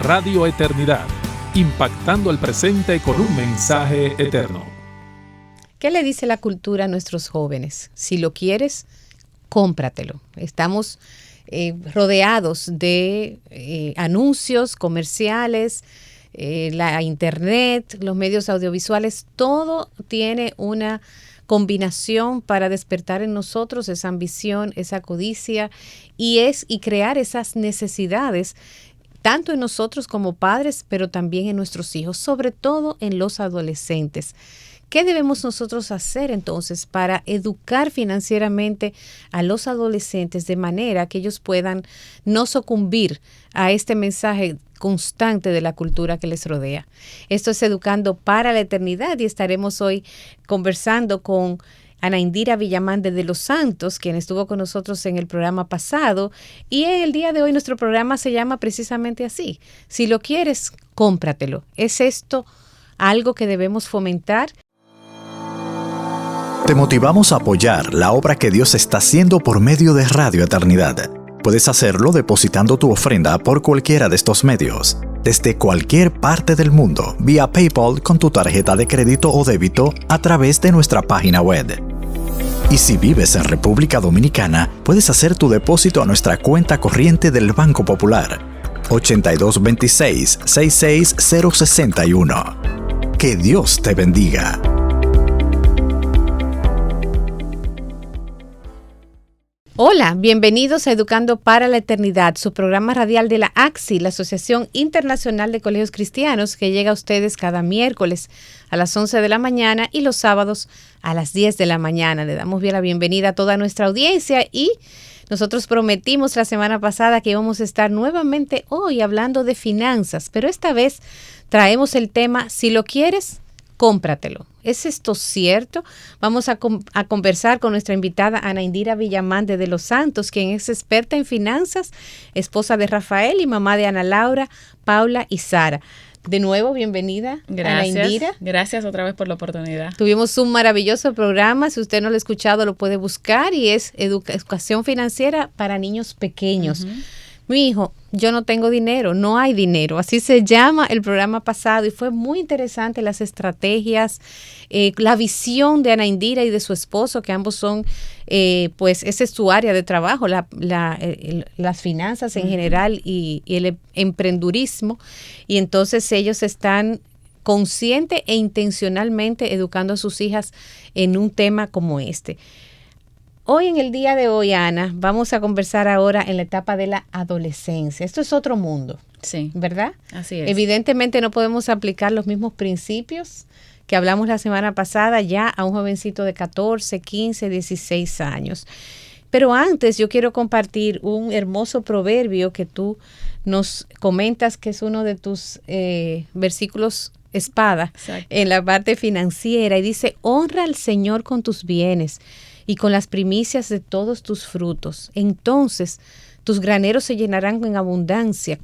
Radio Eternidad, impactando el presente con un mensaje eterno. ¿Qué le dice la cultura a nuestros jóvenes? Si lo quieres, cómpratelo. Estamos rodeados de anuncios comerciales, la internet, los medios audiovisuales, todo tiene una combinación para despertar en nosotros esa ambición, esa codicia y crear esas necesidades tanto en nosotros como padres, pero también en nuestros hijos, sobre todo en los adolescentes. ¿Qué debemos nosotros hacer entonces para educar financieramente a los adolescentes de manera que ellos puedan no sucumbir a este mensaje constante de la cultura que les rodea? Esto es Educando para la Eternidad y estaremos hoy conversando con Ana Indira Villamán de Los Santos, quien estuvo con nosotros en el programa pasado. Y en el día de hoy nuestro programa se llama precisamente así: si lo quieres, cómpratelo. ¿Es esto algo que debemos fomentar? Te motivamos a apoyar la obra que Dios está haciendo por medio de Radio Eternidad. Puedes hacerlo depositando tu ofrenda por cualquiera de estos medios, desde cualquier parte del mundo, vía PayPal con tu tarjeta de crédito o débito a través de nuestra página web. Y si vives en República Dominicana, puedes hacer tu depósito a nuestra cuenta corriente del Banco Popular, 8226-66061. Que Dios te bendiga. Hola, bienvenidos a Educando para la Eternidad, su programa radial de la ACSI, la Asociación Internacional de Colegios Cristianos, que llega a ustedes cada miércoles a las 11 de la mañana y los sábados a las 10 de la mañana. Le damos bien la bienvenida a toda nuestra audiencia y nosotros prometimos la semana pasada que íbamos a estar nuevamente hoy hablando de finanzas, pero esta vez traemos el tema, si lo quieres, cómpratelo. ¿Es esto cierto? Vamos a conversar con nuestra invitada Ana Indira Villamán de Los Santos, quien es experta en finanzas, esposa de Rafael y mamá de Ana Laura, Paula y Sara. De nuevo, bienvenida, gracias, Ana Indira. Gracias otra vez por la oportunidad. Tuvimos un maravilloso programa, si usted no lo ha escuchado lo puede buscar, y es educación financiera para niños pequeños. Uh-huh. Mi hijo, yo no tengo dinero, no hay dinero. Así se llama el programa pasado y fue muy interesante las estrategias, la visión de Ana Indira y de su esposo, que ambos son, pues ese es su área de trabajo, las finanzas en general y el emprendurismo. Y entonces ellos están consciente e intencionalmente educando a sus hijas en un tema como este. Hoy, en el día de hoy, Ana, vamos a conversar ahora en la etapa de la adolescencia. Esto es otro mundo, sí, ¿verdad? Así es. Evidentemente no podemos aplicar los mismos principios que hablamos la semana pasada ya a un jovencito de 14, 15, 16 años. Pero antes yo quiero compartir un hermoso proverbio que tú nos comentas que es uno de tus versículos espada. Exacto. En la parte financiera, y dice: honra al Señor con tus bienes y con las primicias de todos tus frutos. Entonces tus graneros se llenarán con abundancia,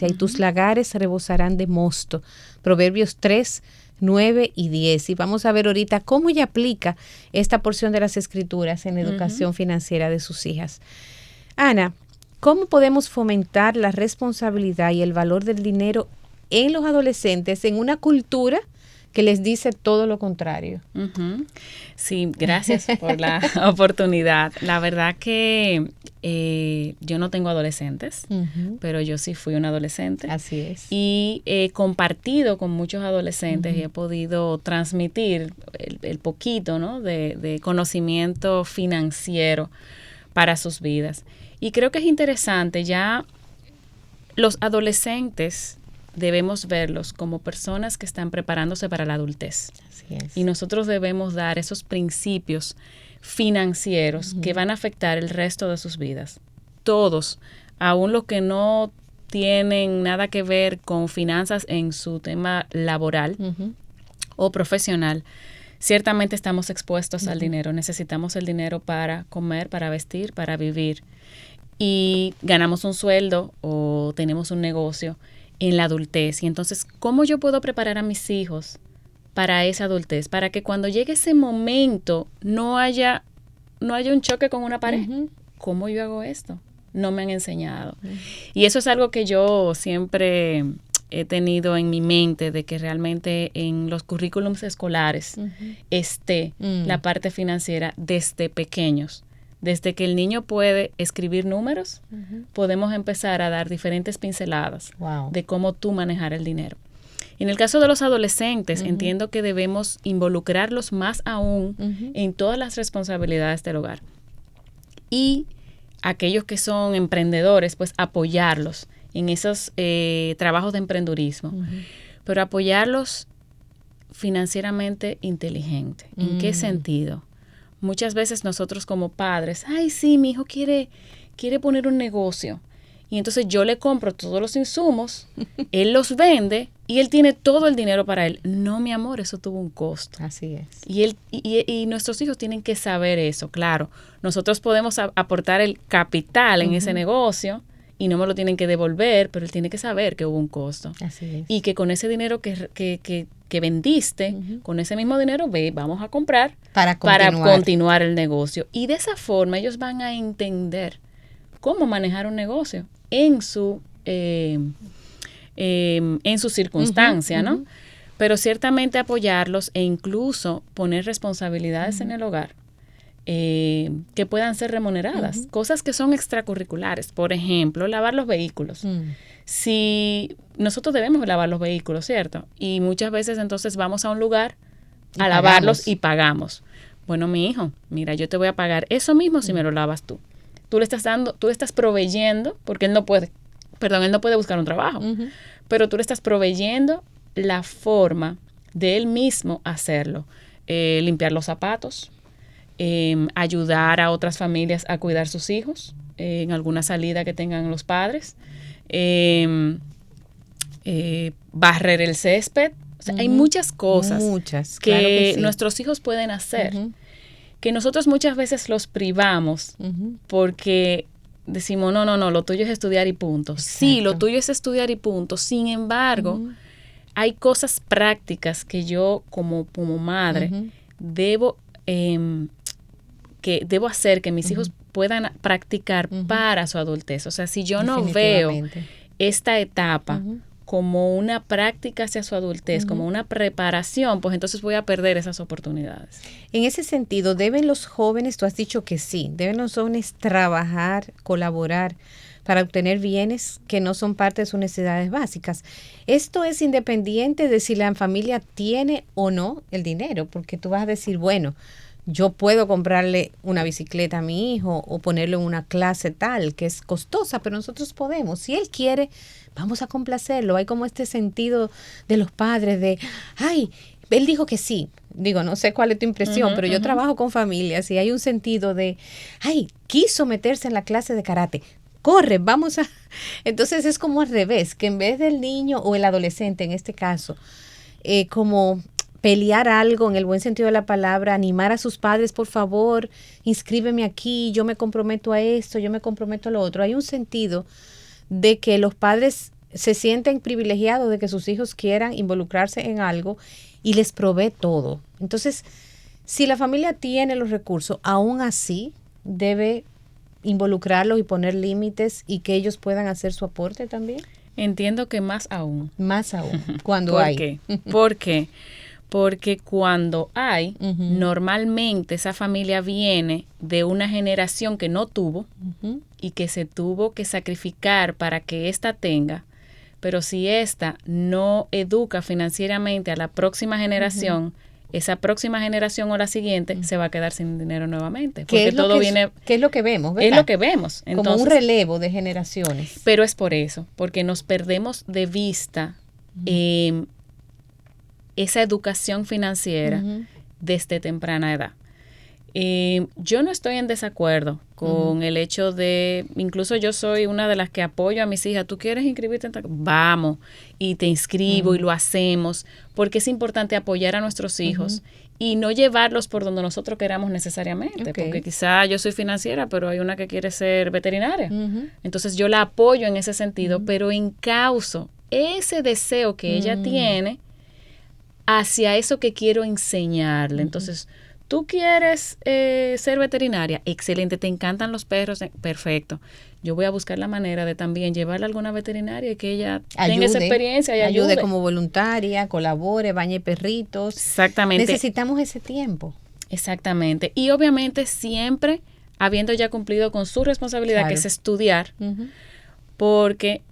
y tus lagares rebosarán de mosto. Proverbios 3, 9 y 10. Y vamos a ver ahorita cómo ella aplica esta porción de las Escrituras en la educación financiera de sus hijas. Ana, ¿cómo podemos fomentar la responsabilidad y el valor del dinero en los adolescentes en una cultura que les dice todo lo contrario? Uh-huh. Sí, gracias por la oportunidad. La verdad que yo no tengo adolescentes, pero yo sí fui una adolescente. Así es. Y he compartido con muchos adolescentes y he podido transmitir el poquito, ¿no?, de conocimiento financiero para sus vidas. Y creo que es interesante, ya los adolescentes debemos verlos como personas que están preparándose para la adultez. Así es. Y nosotros debemos dar esos principios financieros que van a afectar el resto de sus vidas. Todos, aun los que no tienen nada que ver con finanzas en su tema laboral o profesional, ciertamente estamos expuestos al dinero. Necesitamos el dinero para comer, para vestir, para vivir. Y ganamos un sueldo o tenemos un negocio en la adultez. Y entonces, ¿cómo yo puedo preparar a mis hijos para esa adultez? Para que cuando llegue ese momento no haya un choque con una pared. ¿Cómo yo hago esto? no me han enseñado. Y eso es algo que yo siempre he tenido en mi mente, de que realmente en los currículums escolares esté la parte financiera desde pequeños. Desde que el niño puede escribir números, podemos empezar a dar diferentes pinceladas de cómo tú manejar el dinero. En el caso de los adolescentes, entiendo que debemos involucrarlos más aún en todas las responsabilidades del hogar. Y aquellos que son emprendedores, pues apoyarlos en esos trabajos de emprendurismo, pero apoyarlos financieramente inteligente. ¿En qué sentido? Muchas veces nosotros como padres, ay, sí, mi hijo quiere poner un negocio. Y entonces yo le compro todos los insumos, él los vende y él tiene todo el dinero para él. No, mi amor, eso tuvo un costo. Así es. Y nuestros hijos tienen que saber eso, claro. Nosotros podemos aportar el capital en ese negocio y no me lo tienen que devolver, pero él tiene que saber que hubo un costo. Así es. Y que con ese dinero que vendiste, con ese mismo dinero, vamos a comprar para continuar el negocio. Y de esa forma ellos van a entender cómo manejar un negocio en su circunstancia, ¿no? Pero ciertamente apoyarlos e incluso poner responsabilidades en el hogar que puedan ser remuneradas, cosas que son extracurriculares. Por ejemplo, lavar los vehículos. Si nosotros debemos lavar los vehículos, ¿cierto? Y muchas veces entonces vamos a un lugar a lavarlos y pagamos. Bueno, mi hijo, mira, yo te voy a pagar eso mismo si me lo lavas tú. Tú le estás proveyendo, porque él no puede buscar un trabajo, pero tú le estás proveyendo la forma de él mismo hacerlo. Limpiar los zapatos, ayudar a otras familias a cuidar sus hijos, en alguna salida que tengan los padres, barrer el césped. O sea, hay muchas cosas que sí, nuestros hijos pueden hacer, que nosotros muchas veces los privamos porque decimos, no, lo tuyo es estudiar y punto. Exacto. Sí, lo tuyo es estudiar y punto. Sin embargo, hay cosas prácticas que yo como madre debo hacer que mis hijos puedan practicar para su adultez. O sea, si yo no veo esta etapa como una práctica hacia su adultez, como una preparación, pues entonces voy a perder esas oportunidades. En ese sentido, ¿deben los jóvenes, tú has dicho que sí, deben los jóvenes trabajar, colaborar para obtener bienes que no son parte de sus necesidades básicas? Esto es independiente de si la familia tiene o no el dinero, porque tú vas a decir, bueno, yo puedo comprarle una bicicleta a mi hijo o ponerlo en una clase tal que es costosa, pero nosotros podemos. Si él quiere, vamos a complacerlo. Hay como este sentido de los padres de, ay, él dijo que sí. Digo, no sé cuál es tu impresión, pero yo trabajo con familias y hay un sentido de, ay, quiso meterse en la clase de karate. Corre, vamos a... Entonces es como al revés, que en vez del niño o el adolescente en este caso, como pelear algo en el buen sentido de la palabra, animar a sus padres, por favor, inscríbeme aquí, yo me comprometo a esto, yo me comprometo a lo otro. Hay un sentido de que los padres se sienten privilegiados de que sus hijos quieran involucrarse en algo y les provee todo. Entonces, si la familia tiene los recursos, aún así debe involucrarlos y poner límites y que ellos puedan hacer su aporte también. Entiendo que más aún. Más aún, cuando hay. ¿Por qué? Porque cuando hay, normalmente esa familia viene de una generación que no tuvo y que se tuvo que sacrificar para que ésta tenga, pero si ésta no educa financieramente a la próxima generación, esa próxima generación o la siguiente se va a quedar sin dinero nuevamente. Porque todo viene... ¿Qué es lo que vemos? ¿Verdad? Es lo que vemos. Entonces, como un relevo de generaciones. Pero es por eso, porque nos perdemos de vista esa educación financiera desde temprana edad. Yo no estoy en desacuerdo con el hecho de, incluso yo soy una de las que apoyo a mis hijas, ¿tú quieres inscribirte en tal? Vamos, y te inscribo y lo hacemos, porque es importante apoyar a nuestros hijos y no llevarlos por donde nosotros queramos necesariamente, porque quizá yo soy financiera, pero hay una que quiere ser veterinaria. Entonces yo la apoyo en ese sentido, pero encauzo ese deseo que ella tiene hacia eso que quiero enseñarle. Entonces, ¿tú quieres ser veterinaria? Excelente, ¿te encantan los perros? Perfecto. yo voy a buscar la manera de también llevarla a alguna veterinaria y que ella Ayude, tenga esa experiencia y ayude. como voluntaria, colabore, bañe perritos. Exactamente. Necesitamos ese tiempo. Exactamente. Y obviamente siempre habiendo ya cumplido con su responsabilidad, Claro. que es estudiar, porque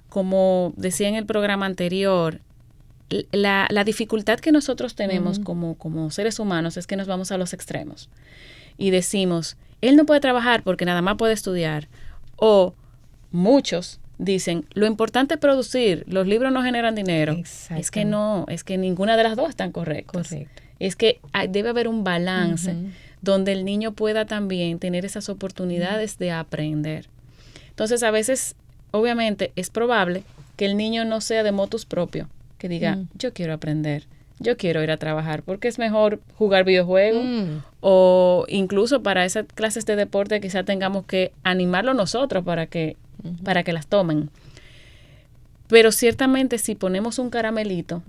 como decía en el programa anterior, la dificultad que nosotros tenemos como seres humanos es que nos vamos a los extremos y decimos, él no puede trabajar porque nada más puede estudiar, o muchos dicen, lo importante es producir, los libros no generan dinero. Es que no, es que ninguna de las dos están correctas. Correcto. Es que debe haber un balance donde el niño pueda también tener esas oportunidades de aprender. Entonces, a veces, obviamente, es probable que el niño no sea de motus propio, que diga, yo quiero aprender, yo quiero ir a trabajar, porque es mejor jugar videojuegos o incluso para esas clases de deporte quizá tengamos que animarlo nosotros para que las tomen. Pero ciertamente si ponemos un caramelito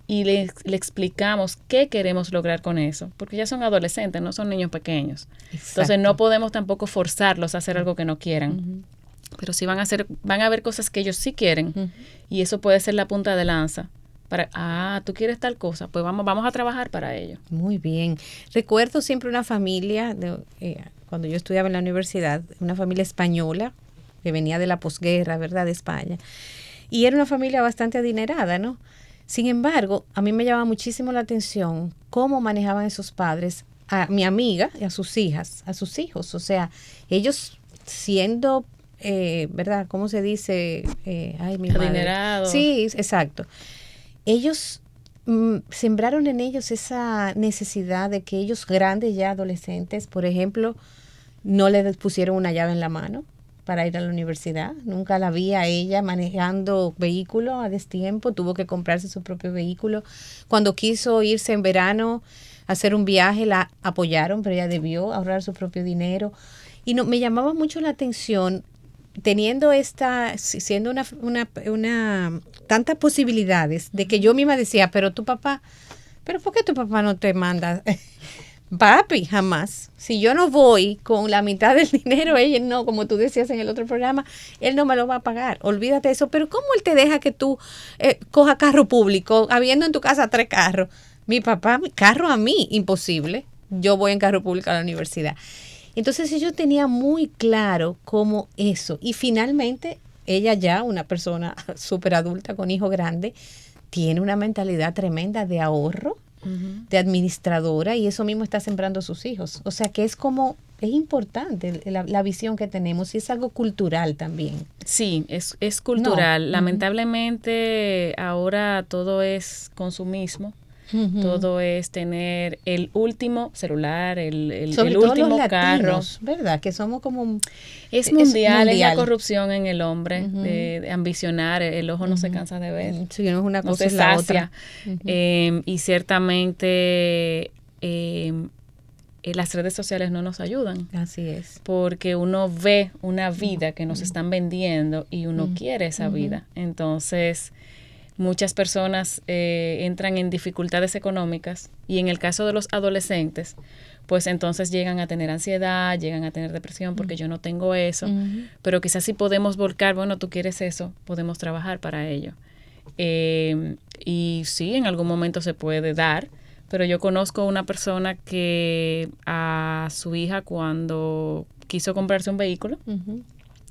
y le explicamos qué queremos lograr con eso, porque ya son adolescentes, no son niños pequeños. Exacto. Entonces no podemos tampoco forzarlos a hacer algo que no quieran. Pero sí van a ver cosas que ellos sí quieren y eso puede ser la punta de lanza. Tú quieres tal cosa, pues vamos a trabajar para ello. Muy bien. Recuerdo siempre una familia, cuando yo estudiaba en la universidad, una familia española que venía de la posguerra, ¿verdad?, de España. Y era una familia bastante adinerada, ¿no? Sin embargo, a mí me llamaba muchísimo la atención cómo manejaban esos padres a mi amiga y a sus hijas, a sus hijos. O sea, ellos siendo, ¿verdad? ¿Cómo se dice? Mi madre. Adinerados. Sí, exacto. Ellos sembraron en ellos esa necesidad de que ellos grandes ya adolescentes, por ejemplo, no les pusieron una llave en la mano para ir a la universidad. Nunca la vi a ella manejando vehículo a destiempo, tuvo que comprarse su propio vehículo. Cuando quiso irse en verano a hacer un viaje, la apoyaron, pero ella debió ahorrar su propio dinero. Y me llamaba mucho la atención, teniendo siendo una tantas posibilidades, de que yo misma decía, pero ¿por qué tu papá no te manda? Papi, jamás. Si yo no voy con la mitad del dinero, ella no, como tú decías en el otro programa, él no me lo va a pagar. Olvídate de eso. Pero ¿cómo él te deja que tú cojas carro público, habiendo en tu casa 3 carros? Mi papá, carro a mí, imposible. Yo voy en carro público a la universidad. Entonces yo tenía muy claro cómo eso. Y finalmente, ella ya, una persona súper adulta con hijo grande, tiene una mentalidad tremenda de ahorro, de administradora, y eso mismo está sembrando a sus hijos. O sea que es importante la visión que tenemos y es algo cultural también. Sí, es cultural. No. Lamentablemente ahora todo es consumismo. Todo es tener el último celular, el último los carro. Latinos, ¿verdad? Que somos como... Es mundial, es la corrupción en el hombre, de ambicionar, el ojo no se cansa de ver. Sí, no es una cosa, es la otra. Y ciertamente las redes sociales no nos ayudan. Así es. Porque uno ve una vida que nos están vendiendo y uno quiere esa vida. Entonces... muchas personas entran en dificultades económicas y en el caso de los adolescentes, pues entonces llegan a tener ansiedad, llegan a tener depresión porque yo no tengo eso, pero quizás si podemos volcar, bueno, tú quieres eso, podemos trabajar para ello. Y sí, en algún momento se puede dar, pero yo conozco una persona que a su hija cuando quiso comprarse un vehículo,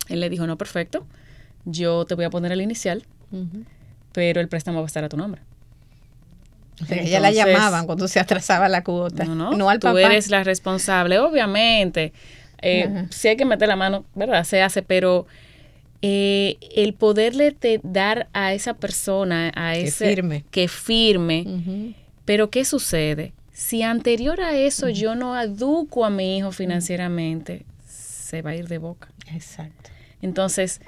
él le dijo, no, perfecto, yo te voy a poner el inicial, pero el préstamo va a estar a tu nombre. O sea, ella la llamaban cuando se atrasaba la cuota. No al papá. Tú eres la responsable. Obviamente, sí hay que meter la mano, ¿verdad? Se hace, pero el poderle dar a esa persona, que firme. Pero ¿qué sucede? Si anterior a eso yo no educo a mi hijo financieramente, se va a ir de boca. Exacto. Entonces...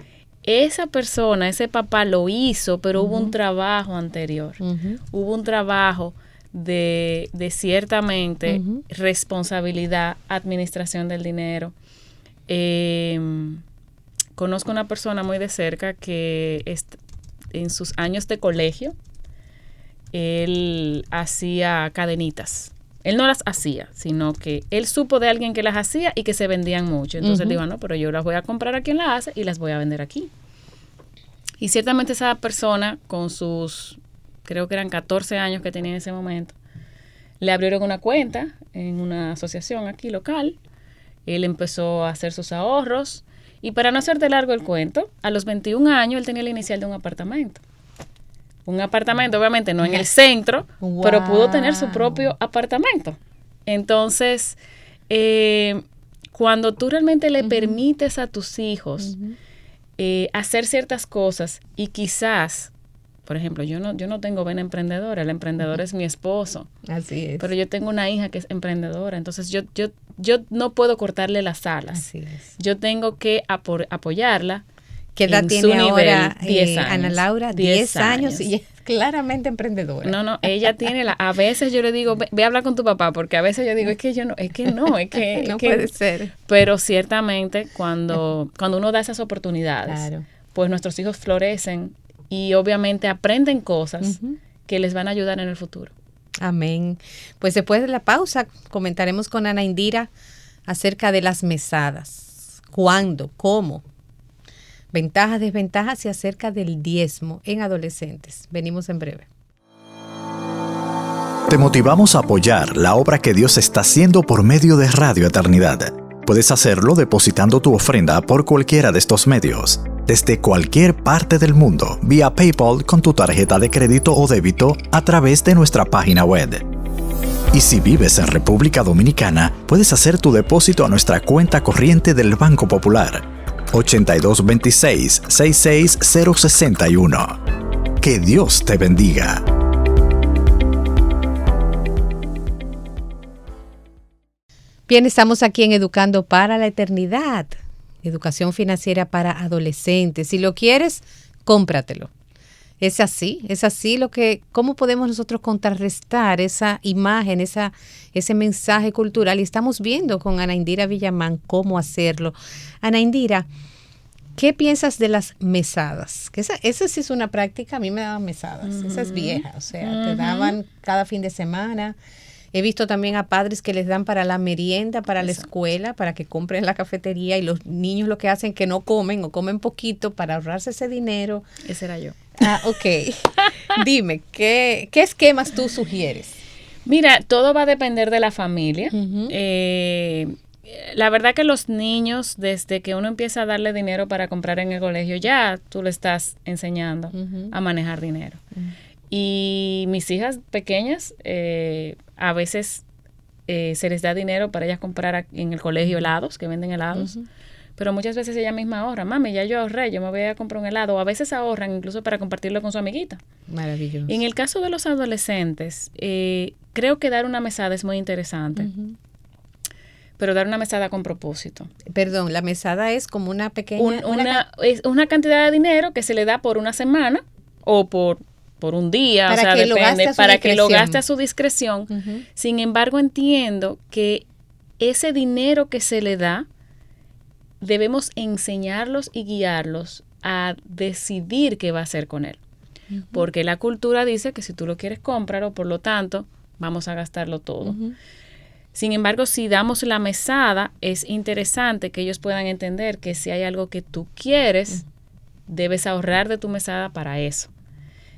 esa persona, ese papá lo hizo, pero hubo un trabajo anterior. Hubo un trabajo de ciertamente responsabilidad, administración del dinero. Conozco una persona muy de cerca que en sus años de colegio, él hacía cadenitas Él no las hacía, sino que él supo de alguien que las hacía y que se vendían mucho. Entonces él dijo, no, pero yo las voy a comprar a quien las hace y las voy a vender aquí. Y ciertamente esa persona, con sus, creo que eran 14 años que tenía en ese momento, le abrieron una cuenta en una asociación aquí local. Él empezó a hacer sus ahorros. Y para no hacerte largo el cuento, a los 21 años él tenía la inicial de un apartamento. Un apartamento, obviamente, no en el centro, Wow. pero pudo tener su propio apartamento. Entonces, cuando tú realmente le permites a tus hijos hacer ciertas cosas y quizás, por ejemplo, yo no tengo vena emprendedora, el emprendedor es mi esposo. Así es. Pero yo tengo una hija que es emprendedora, entonces yo no puedo cortarle las alas. Así es. Yo tengo que apoyarla. ¿Qué edad en tiene su ahora 10 años. Ana Laura? 10 años y es claramente emprendedora. No, ella tiene a veces yo le digo, ve a hablar con tu papá, porque a veces yo digo, es que no No puede ser. Pero ciertamente cuando uno da esas oportunidades, Claro. pues nuestros hijos florecen y obviamente aprenden cosas que les van a ayudar en el futuro. Amén. Pues después de la pausa comentaremos con Ana Indira acerca de las mesadas. ¿Cuándo? ¿Cómo? Ventajas, desventajas y acerca del diezmo en adolescentes. Venimos en breve. Te motivamos a apoyar la obra que Dios está haciendo por medio de Radio Eternidad. Puedes hacerlo depositando tu ofrenda por cualquiera de estos medios, desde cualquier parte del mundo, vía PayPal con tu tarjeta de crédito o débito a través de nuestra página web. Y si vives en República Dominicana, puedes hacer tu depósito a nuestra cuenta corriente del Banco Popular, 8226-66061. Que Dios te bendiga. Bien, estamos aquí en Educando para la Eternidad. Educación financiera para adolescentes. Si lo quieres, cómpratelo. Es así ¿cómo podemos nosotros contrarrestar esa imagen, ese mensaje cultural? Y estamos viendo con Ana Indira Villamán cómo hacerlo. Ana Indira, ¿qué piensas de las mesadas? Que esa sí es una práctica, a mí me daban mesadas, esa es vieja, o sea, te daban cada fin de semana. He visto también a padres que les dan para la merienda, para la escuela, para que compren en la cafetería y los niños lo que hacen es que no comen o comen poquito para ahorrarse ese dinero. Ese era yo. Ok. Dime, ¿qué esquemas tú sugieres? Mira, todo va a depender de la familia. La verdad que los niños, desde que uno empieza a darle dinero para comprar en el colegio, ya tú le estás enseñando a manejar dinero. Y mis hijas pequeñas, a veces se les da dinero para ellas comprar en el colegio helados, que venden helados. Pero muchas veces ella misma ahorra. Mami, ya yo ahorré, yo me voy a comprar un helado. O a veces ahorran incluso para compartirlo con su amiguita. Maravilloso. Y en el caso de los adolescentes, creo que dar una mesada es muy interesante. Pero dar una mesada con propósito. Perdón, la mesada es como una pequeña... Es una cantidad de dinero que se le da por una semana o por un día, para o sea, que depende, para que lo gaste a su discreción. discreción. Sin embargo, entiendo que ese dinero que se le da, debemos enseñarlos y guiarlos a decidir qué va a hacer con él. Porque la cultura dice que si tú lo quieres, cómpralo, por lo tanto, vamos a gastarlo todo. Sin embargo, si damos la mesada, es interesante que ellos puedan entender que si hay algo que tú quieres, debes ahorrar de tu mesada para eso.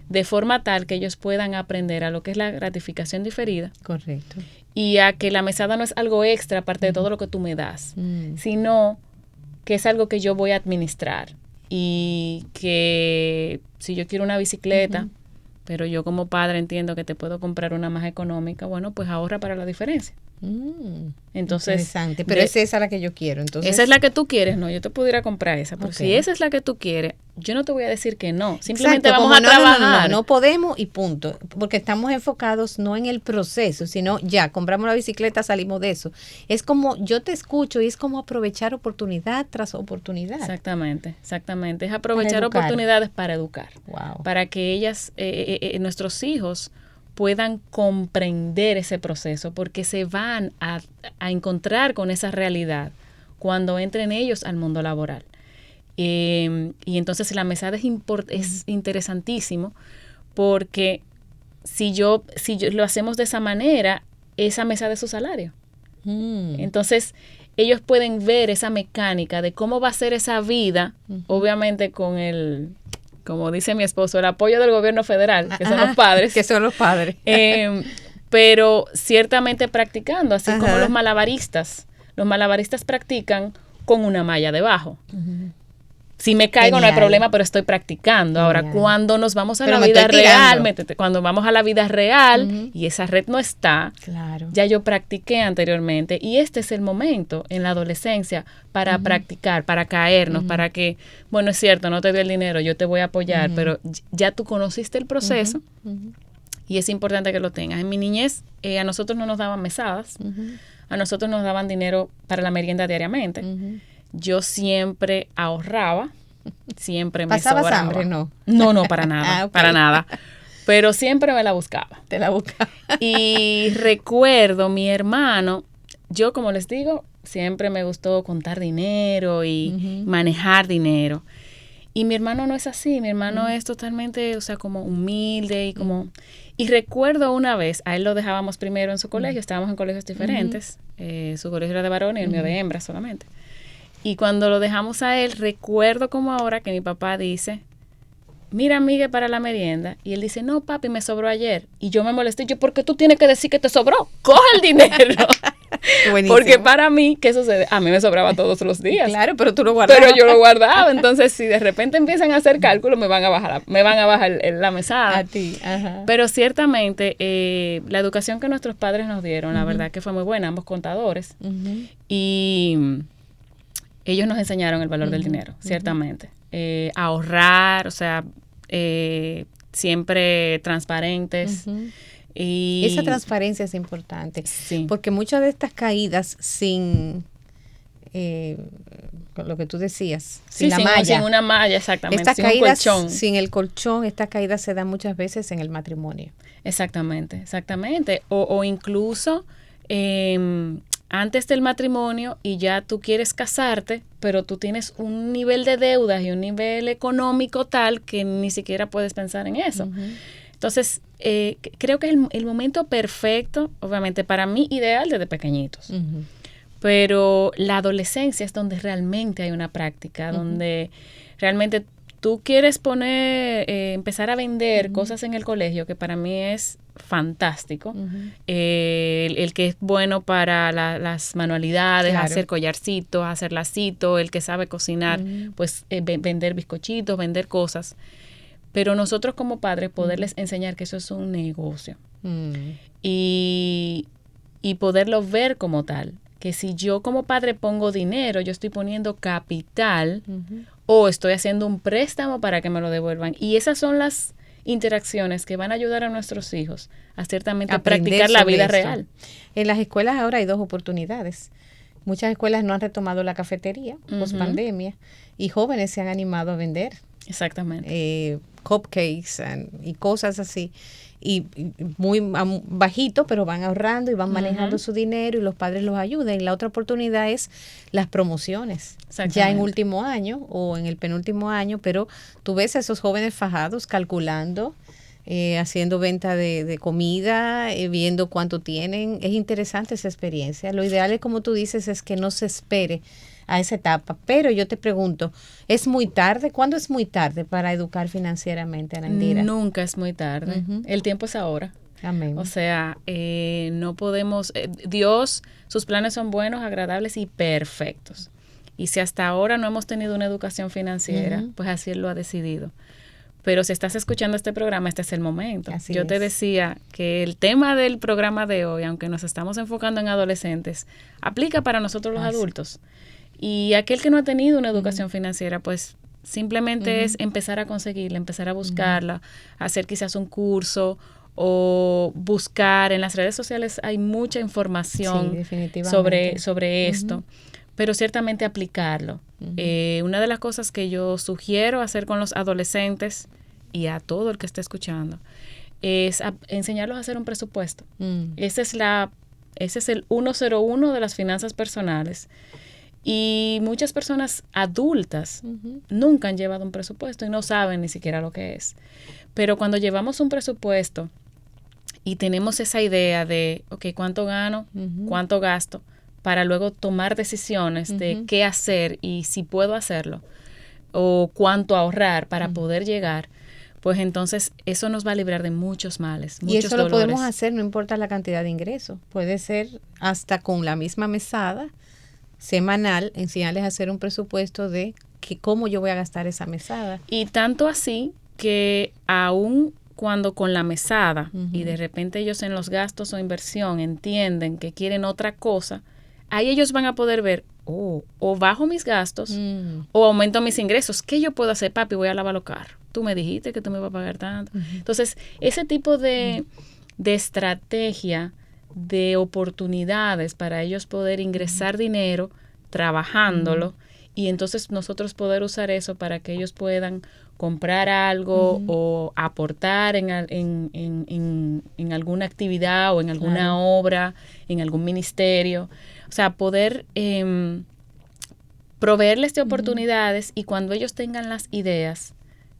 De forma tal que ellos puedan aprender a lo que es la gratificación diferida. Correcto. Y a que la mesada no es algo extra aparte de todo lo que tú me das, sino que es algo que yo voy a administrar. Y que si yo quiero una bicicleta, pero yo como padre entiendo que te puedo comprar una más económica, bueno, pues ahorra para la diferencia. Entonces, interesante, pero es esa la que yo quiero. Entonces, esa es la que tú quieres, no, yo te pudiera comprar esa, pero si esa es la que tú quieres, yo no te voy a decir que no, simplemente exacto, vamos a trabajar. No podemos y punto, porque estamos enfocados no en el proceso, sino ya, compramos la bicicleta, salimos de eso. Es como, yo te escucho y es como aprovechar oportunidad tras oportunidad. Exactamente, es aprovechar oportunidades para educar, para que ellas, nuestros hijos, puedan comprender ese proceso, porque se van a encontrar con esa realidad cuando entren ellos al mundo laboral. Y entonces la mesada es interesantísimo, porque si yo lo hacemos de esa manera, esa mesa de su salario. Entonces, ellos pueden ver esa mecánica de cómo va a ser esa vida, obviamente con como dice mi esposo, el apoyo del gobierno federal, que son los padres. Que son los padres. Pero ciertamente practicando, así como los malabaristas. Los malabaristas practican con una malla debajo. Si me caigo no hay problema, pero estoy practicando. Ahora, cuando nos vamos a la vida real, cuando vamos a la vida real y esa red no está, ya yo practiqué anteriormente. Y este es el momento en la adolescencia para practicar, para caernos, para que, bueno, es cierto, no te doy el dinero, yo te voy a apoyar, pero ya tú conociste el proceso y es importante que lo tengas. En mi niñez, a nosotros no nos daban mesadas, a nosotros nos daban dinero para la merienda diariamente. Yo siempre ahorraba, siempre me sobraba. ¿Pasabas hambre? No, para nada, para nada. Pero siempre me la buscaba. Te la buscaba. Y recuerdo mi hermano, yo como les digo, siempre me gustó contar dinero y manejar dinero. Y mi hermano no es así, mi hermano es totalmente, o sea, como humilde y como... Y recuerdo una vez, a él lo dejábamos primero en su colegio, estábamos en colegios diferentes, su colegio era de varones y el mío de hembras solamente. Y cuando lo dejamos a él, recuerdo como ahora que mi papá dice, mira, Miguel, para la merienda. Y él dice, no, papi, me sobró ayer. Y yo me molesté, ¿por qué tú tienes que decir que te sobró? Coge el dinero. Porque para mí, ¿qué sucede? A mí me sobraba todos los días. Claro, pero tú lo guardabas. Pero yo lo guardaba. Entonces, si de repente empiezan a hacer cálculos, me van a bajar la mesada. A ti, Pero ciertamente, la educación que nuestros padres nos dieron, la verdad que fue muy buena, ambos contadores. Y... ellos nos enseñaron el valor del dinero, ciertamente. Ahorrar, o sea, siempre transparentes. Y esa transparencia es importante. Sí. Porque muchas de estas caídas sin, con lo que tú decías, sin la malla. Sin una malla, exactamente. Estas sin caídas, un colchón. sin el colchón, estas caídas se dan muchas veces en el matrimonio. Exactamente. O incluso... antes del matrimonio y ya tú quieres casarte, pero tú tienes un nivel de deudas y un nivel económico tal que ni siquiera puedes pensar en eso. Entonces, creo que es el momento perfecto, obviamente para mí ideal desde pequeñitos, pero la adolescencia es donde realmente hay una práctica, donde realmente tú quieres empezar a vender cosas en el colegio, que para mí es fantástico. El que es bueno para las manualidades, hacer collarcitos, hacer lacito, el que sabe cocinar, pues vender bizcochitos, vender cosas. Pero nosotros como padres poderles enseñar que eso es un negocio y poderlo ver como tal. Que si yo como padre pongo dinero, yo estoy poniendo capital o estoy haciendo un préstamo para que me lo devuelvan. Y esas son las interacciones que van a ayudar a nuestros hijos a ciertamente practicar la vida real. En las escuelas ahora hay dos oportunidades. Muchas escuelas no han retomado la cafetería post pandemia y jóvenes se han animado a vender. Exactamente. Cupcakes y cosas así. Y muy bajito, pero van ahorrando y van manejando su dinero y los padres los ayudan. Y la otra oportunidad es las promociones, ya en último año o en el penúltimo año, pero tú ves a esos jóvenes fajados calculando, haciendo venta de comida, viendo cuánto tienen. Es interesante esa experiencia. Lo ideal es, como tú dices, es que no se espere a esa etapa. Pero yo te pregunto, ¿es muy tarde? ¿Cuándo es muy tarde para educar financieramente, Anandira? Nunca es muy tarde. El tiempo es ahora. Amén. O sea, no podemos... Dios, sus planes son buenos, agradables y perfectos. Y si hasta ahora no hemos tenido una educación financiera, pues así Él lo ha decidido. Pero si estás escuchando este programa, este es el momento. Yo te decía que el tema del programa de hoy, aunque nos estamos enfocando en adolescentes, aplica para nosotros los adultos. Y aquel que no ha tenido una educación financiera, pues simplemente es empezar a conseguirla, empezar a buscarla, hacer quizás un curso o buscar. En las redes sociales hay mucha información sobre esto, pero ciertamente aplicarlo. Una de las cosas que yo sugiero hacer con los adolescentes y a todo el que esté escuchando es enseñarlos a hacer un presupuesto. Ese es el 101 de las finanzas personales. Y muchas personas adultas nunca han llevado un presupuesto y no saben ni siquiera lo que es. Pero cuando llevamos un presupuesto y tenemos esa idea de, ok, ¿cuánto gano? ¿Cuánto gasto? Para luego tomar decisiones de qué hacer y si puedo hacerlo o cuánto ahorrar para poder llegar, pues entonces eso nos va a librar de muchos males, muchos y eso dolores. lo podemos hacer, no importa la cantidad de ingresos. Puede ser hasta con la misma mesada semanal, enseñarles a hacer un presupuesto de cómo yo voy a gastar esa mesada. Y tanto así que aún cuando con la mesada y de repente ellos en los gastos o inversión entienden que quieren otra cosa, ahí ellos van a poder ver, o bajo mis gastos o aumento mis ingresos. ¿Qué yo puedo hacer, papi? Voy a lavar los carros. Tú me dijiste que tú me ibas a pagar tanto. Entonces, ese tipo de estrategia, de oportunidades para ellos poder ingresar dinero trabajándolo y entonces nosotros poder usar eso para que ellos puedan comprar algo o aportar en alguna actividad o en alguna obra, en algún ministerio. O sea, poder proveerles de oportunidades y cuando ellos tengan las ideas,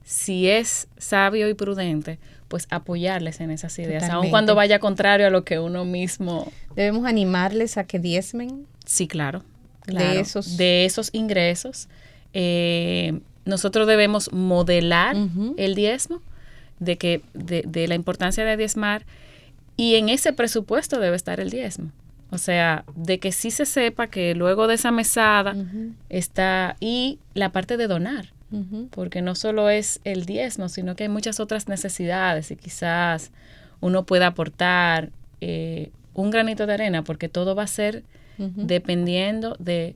si es sabio y prudente, pues apoyarles en esas ideas, aun cuando vaya contrario a lo que uno mismo... ¿Debemos animarles a que diezmen? Sí, claro. De esos ingresos. Nosotros debemos modelar el diezmo, de la importancia de diezmar, y en ese presupuesto debe estar el diezmo. O sea, de que sí se sepa que luego de esa mesada está, y la parte de donar, porque no solo es el diezmo, sino que hay muchas otras necesidades y quizás uno pueda aportar un granito de arena, porque todo va a ser dependiendo de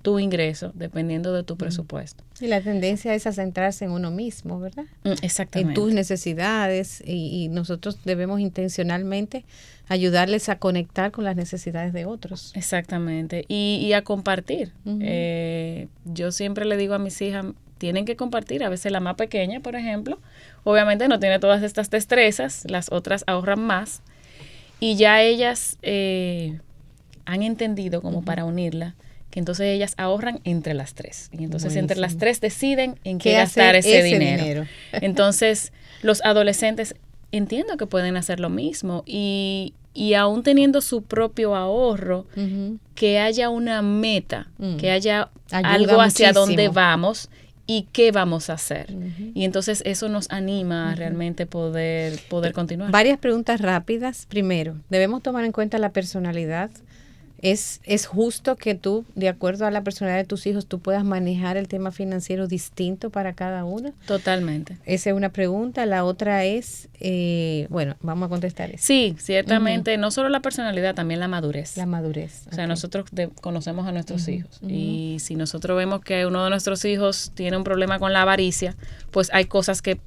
tu ingreso, dependiendo de tu presupuesto. Y la tendencia es a centrarse en uno mismo, ¿verdad? Exactamente. En tus necesidades y nosotros debemos intencionalmente ayudarles a conectar con las necesidades de otros. Exactamente. Y a compartir. Yo siempre le digo a mis hijas, tienen que compartir. A veces la más pequeña, por ejemplo, obviamente no tiene todas estas destrezas, las otras ahorran más. Y ya ellas han entendido como para unirla, que entonces ellas ahorran entre las tres. Y entonces entre las tres deciden en qué gastar ese dinero. Entonces los adolescentes entiendo que pueden hacer lo mismo y aún teniendo su propio ahorro, que haya una meta, que haya algo hacia dónde vamos y qué vamos a hacer. Y entonces eso nos anima a realmente poder continuar. Varias preguntas rápidas. Primero, ¿debemos tomar en cuenta la personalidad? ¿Es justo que tú, de acuerdo a la personalidad de tus hijos, tú puedas manejar el tema financiero distinto para cada uno? Totalmente. Esa es una pregunta. La otra es, bueno, vamos a contestar eso. Sí, ciertamente, no solo la personalidad, también la madurez. La madurez. O sea, nosotros conocemos a nuestros hijos y si nosotros vemos que uno de nuestros hijos tiene un problema con la avaricia, pues hay cosas que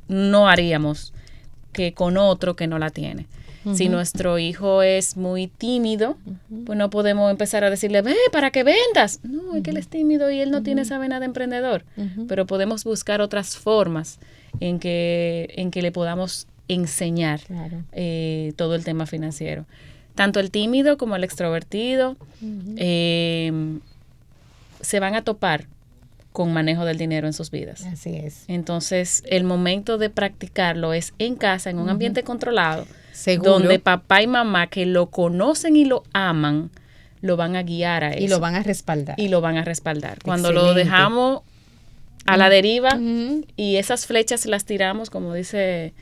no haríamos que con otro que no la tiene. Si nuestro hijo es muy tímido, pues no podemos empezar a decirle, ve, para que vendas. No, es que él es tímido y él no tiene esa vena de emprendedor. Pero podemos buscar otras formas en que le podamos enseñar todo el tema financiero. Tanto el tímido como el extrovertido se van a topar con manejo del dinero en sus vidas. Así es. Entonces, el momento de practicarlo es en casa, en un ambiente controlado, seguro, donde papá y mamá que lo conocen y lo aman, lo van a guiar a eso. Y lo van a respaldar. Cuando Excelente. lo dejamos a la deriva y esas flechas las tiramos, como dice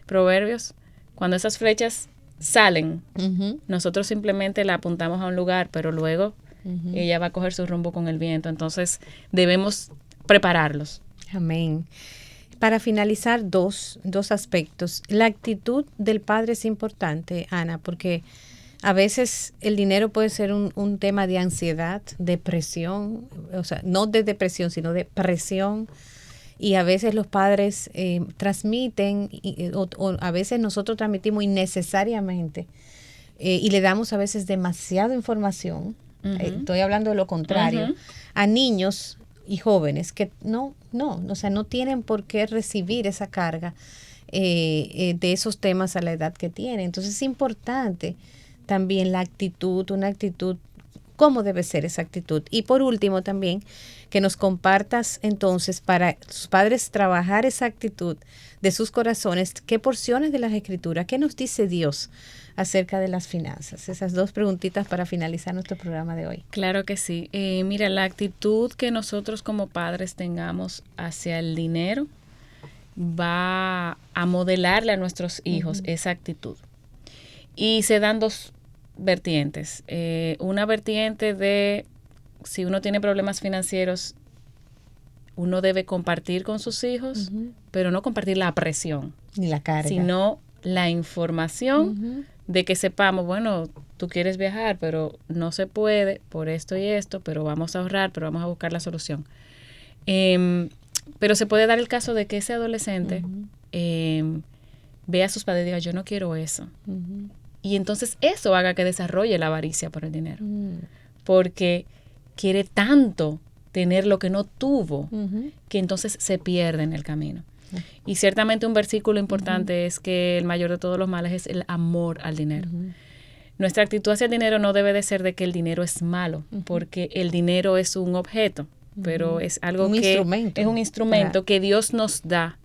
Proverbios, cuando esas flechas salen, nosotros simplemente la apuntamos a un lugar, pero luego ella va a coger su rumbo con el viento. Entonces debemos prepararlos. Amén. Para finalizar, dos aspectos. La actitud del padre es importante, Ana, porque a veces el dinero puede ser un tema de ansiedad, depresión, o sea, no de depresión, sino de presión. Y a veces los padres transmiten, o a veces nosotros transmitimos innecesariamente, y le damos a veces demasiada información. Estoy hablando de lo contrario, a niños y jóvenes que no tienen por qué recibir esa carga de esos temas a la edad que tienen. Entonces es importante también la actitud, una actitud cómo debe ser esa actitud. Y por último también, que nos compartas entonces para sus padres trabajar esa actitud de sus corazones, qué porciones de las Escrituras, qué nos dice Dios acerca de las finanzas. Esas 2 preguntitas para finalizar nuestro programa de hoy. Claro que sí. Mira, la actitud que nosotros como padres tengamos hacia el dinero va a modelarle a nuestros hijos esa actitud. Y se dan 2 vertientes. Una vertiente de si uno tiene problemas financieros, uno debe compartir con sus hijos, pero no compartir la presión. Ni la carga. Sino la información de que sepamos, bueno, tú quieres viajar, pero no se puede por esto y esto, pero vamos a ahorrar, pero vamos a buscar la solución. Pero se puede dar el caso de que ese adolescente vea a sus padres y diga, yo no quiero eso. Y entonces eso haga que desarrolle la avaricia por el dinero. Porque quiere tanto tener lo que no tuvo, que entonces se pierde en el camino. Y ciertamente un versículo importante es que el mayor de todos los males es el amor al dinero. Nuestra actitud hacia el dinero no debe de ser de que el dinero es malo, porque el dinero es un objeto, pero es algo es un instrumento que Dios nos da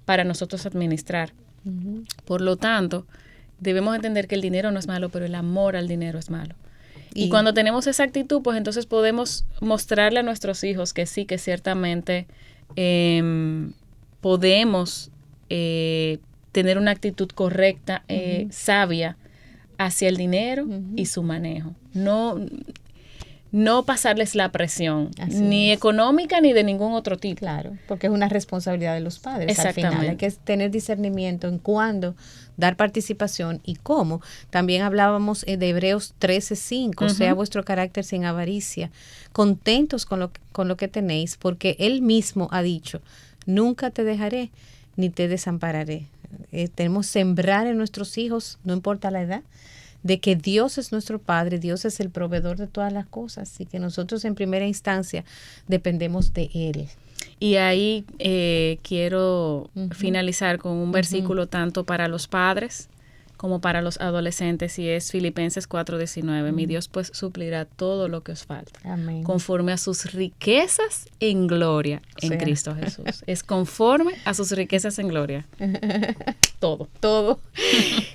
para nosotros administrar. Por lo tanto, debemos entender que el dinero no es malo, pero el amor al dinero es malo. Y cuando tenemos esa actitud, pues entonces podemos mostrarle a nuestros hijos que sí, que ciertamente podemos tener una actitud correcta, sabia hacia el dinero y su manejo. No pasarles la presión, ni económica ni de ningún otro tipo. Claro, porque es una responsabilidad de los padres. Al final hay que tener discernimiento en cuándo dar participación y cómo. También hablábamos de Hebreos 13:5, sea vuestro carácter sin avaricia, contentos con lo que tenéis, porque Él mismo ha dicho, nunca te dejaré ni te desampararé. Tenemos que sembrar en nuestros hijos, no importa la edad, de que Dios es nuestro Padre, Dios es el proveedor de todas las cosas y que nosotros en primera instancia dependemos de Él. Y ahí quiero finalizar con un versículo tanto para los padres como para los adolescentes, y es Filipenses 4:19. Mi Dios pues suplirá todo lo que os falta. Amén. Conforme a sus riquezas en gloria en Cristo Jesús. Es conforme a sus riquezas en gloria. Todo.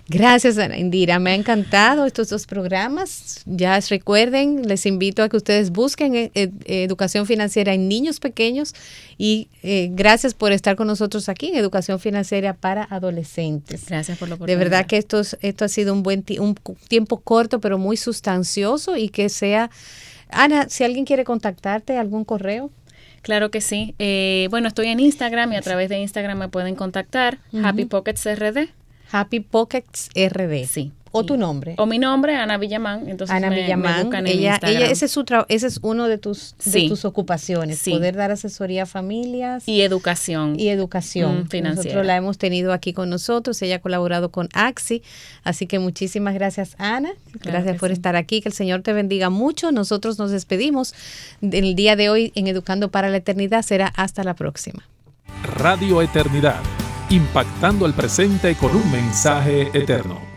Gracias, Ana Indira. Me ha encantado estos 2 programas. Ya recuerden, les invito a que ustedes busquen educación financiera en niños pequeños y gracias por estar con nosotros aquí en Educación Financiera para Adolescentes. Gracias por la oportunidad. De verdad que esto ha sido un tiempo corto, pero muy sustancioso y que sea... Ana, si alguien quiere contactarte, ¿algún correo? Claro que sí. Bueno, estoy en Instagram y a través de Instagram me pueden contactar. Happy Pockets RD. Happy Pockets RD. Sí. ¿O tu nombre? O mi nombre, Ana Villamán. Entonces Ana Villamán. me buscan en Instagram. Ese es uno de tus ocupaciones, poder dar asesoría a familias. Y educación. Financiera. Nosotros la hemos tenido aquí con nosotros. Ella ha colaborado con AXI. Así que muchísimas gracias, Ana. Gracias por estar aquí. Que el Señor te bendiga mucho. Nosotros nos despedimos. El día de hoy en Educando para la Eternidad será hasta la próxima. Radio Eternidad, impactando el presente con un mensaje eterno.